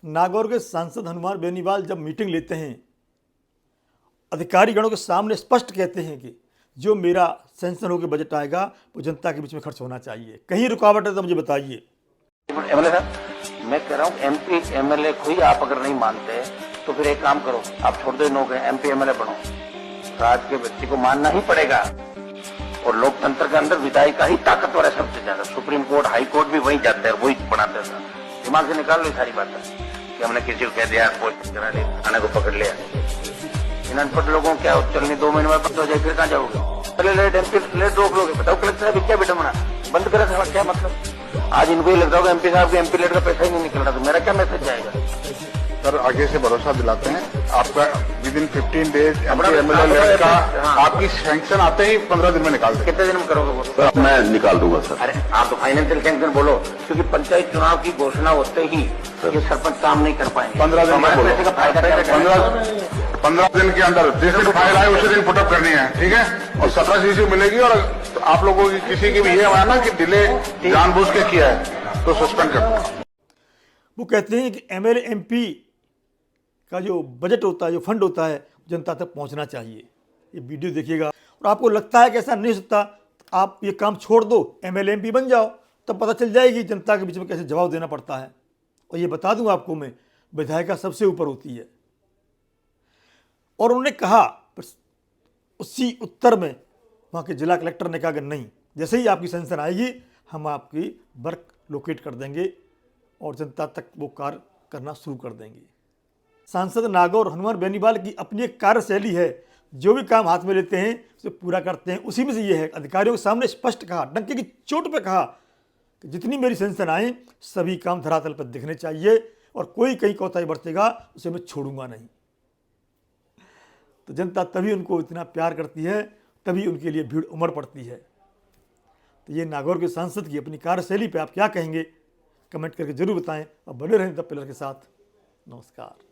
नागौर के सांसद हनुमान बेनीवाल जब मीटिंग लेते हैं, अधिकारीगणों के सामने स्पष्ट कहते हैं कि जो मेरा सेंक्शन होकर बजट आएगा वो जनता के बीच में खर्च होना चाहिए। कहीं रुकावट है तो मुझे बताइए। एमएलए साहब, मैं कह रहा हूँ एमपी एमएलए को ही आप अगर नहीं मानते तो फिर एक काम करो, आप छोड़ दो इन लोगों के एमपी एमएलए बनो। राज के व्यक्ति को मानना ही पड़ेगा और लोकतंत्र के अंदर विधायी का ही ताकतवर है सबसे ज्यादा। सुप्रीम कोर्ट हाई कोर्ट भी वही जाते हैं, वही बनाते हैं। दिमाग से निकाल लो सारी बात कि हमने किसी को कह दिया पोस्ट करा लिया, थाने को पकड़ लिया। इन अनपढ़ लोगों को क्या चलने 2 महीने में बंद हो जाए, फिर कहाँ जाओगे? पहले लेट एमपी लेट रोक लोगे, बताओ कलेक्टर साहब क्या विडम्बना, बंद करे साहब, क्या मतलब? आज इनको ही लगता होगा एमपी साहब के एमपी लेट का पैसा ही नहीं निकल रहा, तो मेरा क्या मैसेज जाएगा? सर आगे से भरोसा दिलाते हैं आपका विद इन 15 डेज एमएलए का आपकी सैंक्शन आते ही 15 दिन में निकाल दें। कितने दिन में करोगे वो? सर मैं निकाल दूंगा सर। अरे आप तो फाइनेंशियल सैंक्शन बोलो, क्योंकि पंचायत चुनाव की घोषणा होते ही ये सरपंच काम नहीं कर पाएंगे। 15 दिन में पैसे का फायदा क्या है? 15 दिन के अंदर जिस दिन फाइल आए उसी दिन पुटअप करनी है, ठीक है? और 17 सीसी मिलेगी। और आप लोगों की किसी की भी ये हुआ ना कि डिले जानबूझ के किया है तो सस्पेंड कर। वो कहते हैं कि एमएलए एमपी का जो बजट होता है, जो फंड होता है, जनता तक पहुंचना चाहिए। ये वीडियो देखिएगा और आपको लगता है कि ऐसा नहीं हो सकता, तो आप ये काम छोड़ दो, एमएलए एमपी बन जाओ, तब पता चल जाएगी जनता के बीच में कैसे जवाब देना पड़ता है। और ये बता दूं आपको मैं, विधायिका सबसे ऊपर होती है। और उन्होंने कहा, उसी उत्तर में वहाँ के जिला कलेक्टर ने कहा कि नहीं, जैसे ही आपकी सेंक्शन आएगी हम आपकी वर्क लोकेट कर देंगे और जनता तक वो कार्य करना शुरू कर देंगे। सांसद नागौर हनुमान बेनीवाल की अपनी एक कार्यशैली है, जो भी काम हाथ में लेते हैं उसे पूरा करते हैं। उसी में से ये है, अधिकारियों के सामने स्पष्ट कहा, डंके की चोट पे कहा कि जितनी मेरी सेंक्शन आए सभी काम धरातल पर दिखने चाहिए और कोई कहीं कोताही बरतेगा उसे मैं छोड़ूंगा नहीं। तो जनता तभी उनको इतना प्यार करती है, तभी उनके लिए भीड़ उमड़ पड़ती है। तो ये नागौर के सांसद की अपनी कार्यशैली पे आप क्या कहेंगे, कमेंट करके जरूर बताएं और बने रहें द पिलर के साथ। नमस्कार।